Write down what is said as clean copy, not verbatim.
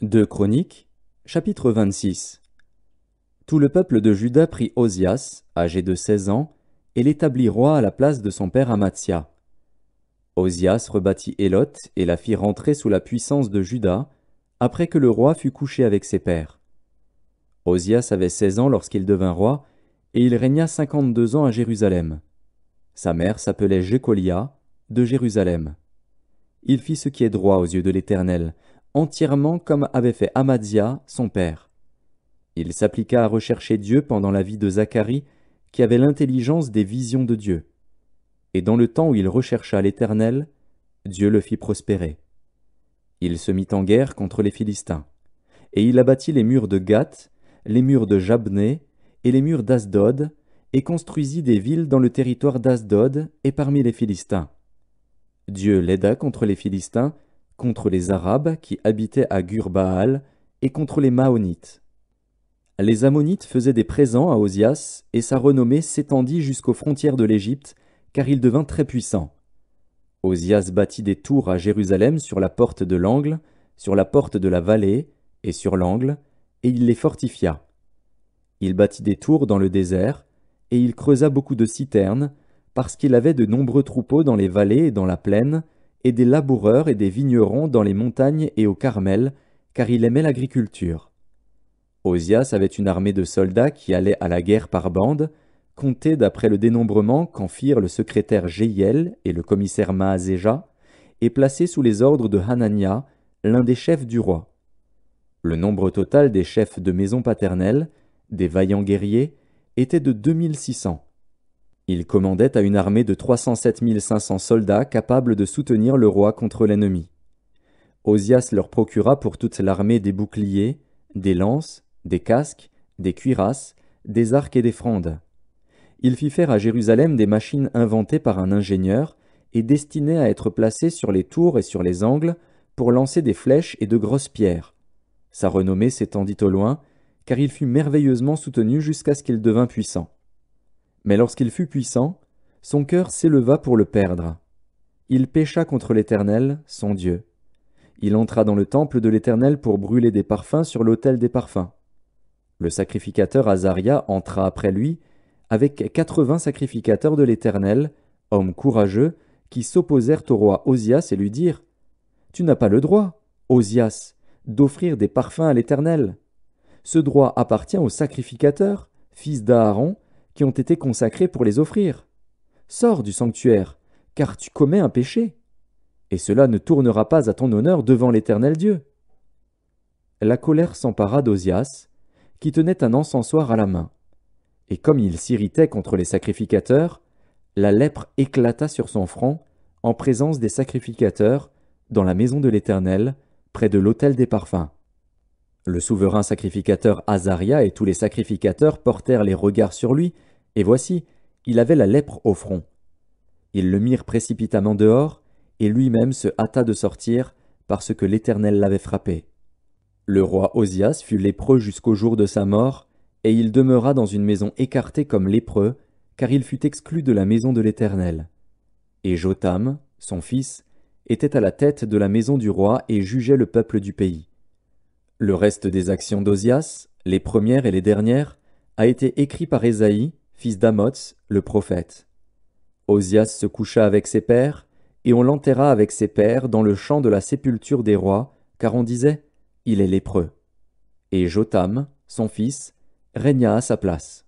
2 Chroniques, chapitre 26. Tout le peuple de Juda prit Osias, âgé de 16 ans, et l'établit roi à la place de son père Amathia. Osias rebâtit Élot et la fit rentrer sous la puissance de Juda, après que le roi fut couché avec ses pères. Osias avait 16 ans lorsqu'il devint roi, et il régna 52 ans à Jérusalem. Sa mère s'appelait Jécolia, de Jérusalem. Il fit ce qui est droit aux yeux de l'Éternel, entièrement comme avait fait Amathia, son père. Il s'appliqua à rechercher Dieu pendant la vie de Zacharie, qui avait l'intelligence des visions de Dieu. Et dans le temps où il rechercha l'Éternel, Dieu le fit prospérer. Il se mit en guerre contre les Philistins. Et il abattit les murs de Gath, les murs de Jabné et les murs d'Asdod, et construisit des villes dans le territoire d'Asdod et parmi les Philistins. Dieu l'aida contre les Philistins, contre les Arabes qui habitaient à Gur-Baal, et contre les Maonites. Les Ammonites faisaient des présents à Osias, et sa renommée s'étendit jusqu'aux frontières de l'Égypte, car il devint très puissant. Osias bâtit des tours à Jérusalem sur la porte de l'angle, sur la porte de la vallée, et sur l'angle, et il les fortifia. Il bâtit des tours dans le désert, et il creusa beaucoup de citernes, parce qu'il avait de nombreux troupeaux dans les vallées et dans la plaine, et des laboureurs et des vignerons dans les montagnes et au Carmel, car il aimait l'agriculture. Osias avait une armée de soldats qui allaient à la guerre par bandes, comptés d'après le dénombrement qu'en firent le secrétaire Jéhiel et le commissaire Maazéja, et placés sous les ordres de Hanania, l'un des chefs du roi. Le nombre total des chefs de maison paternelle, des vaillants guerriers, était de 2600. Il commandait à une armée de 307 500 soldats capables de soutenir le roi contre l'ennemi. Osias leur procura pour toute l'armée des boucliers, des lances, des casques, des cuirasses, des arcs et des frondes. Il fit faire à Jérusalem des machines inventées par un ingénieur et destinées à être placées sur les tours et sur les angles pour lancer des flèches et de grosses pierres. Sa renommée s'étendit au loin, car il fut merveilleusement soutenu jusqu'à ce qu'il devint puissant. Mais lorsqu'il fut puissant, son cœur s'éleva pour le perdre. Il pécha contre l'Éternel, son Dieu. Il entra dans le temple de l'Éternel pour brûler des parfums sur l'autel des parfums. Le sacrificateur Azaria entra après lui, avec 80 sacrificateurs de l'Éternel, hommes courageux, qui s'opposèrent au roi Osias et lui dirent « Tu n'as pas le droit, Osias, d'offrir des parfums à l'Éternel. Ce droit appartient aux sacrificateurs, fils d'Aaron, qui ont été consacrés pour les offrir. Sors du sanctuaire, car tu commets un péché, et cela ne tournera pas à ton honneur devant l'Éternel Dieu. » La colère s'empara d'Osias, qui tenait un encensoir à la main. Et comme il s'irritait contre les sacrificateurs, la lèpre éclata sur son front, en présence des sacrificateurs, dans la maison de l'Éternel, près de l'autel des parfums. Le souverain sacrificateur Azaria et tous les sacrificateurs portèrent les regards sur lui, et voici, il avait la lèpre au front. Ils le mirent précipitamment dehors, et lui-même se hâta de sortir, parce que l'Éternel l'avait frappé. Le roi Osias fut lépreux jusqu'au jour de sa mort, et il demeura dans une maison écartée comme lépreux, car il fut exclu de la maison de l'Éternel. Et Jotham, son fils, était à la tête de la maison du roi et jugeait le peuple du pays. Le reste des actions d'Osias, les premières et les dernières, a été écrit par Ésaïe, fils d'Amoz, le prophète. Osias se coucha avec ses pères, et on l'enterra avec ses pères dans le champ de la sépulture des rois, car on disait « Il est lépreux ». Et Jotham, son fils, régna à sa place.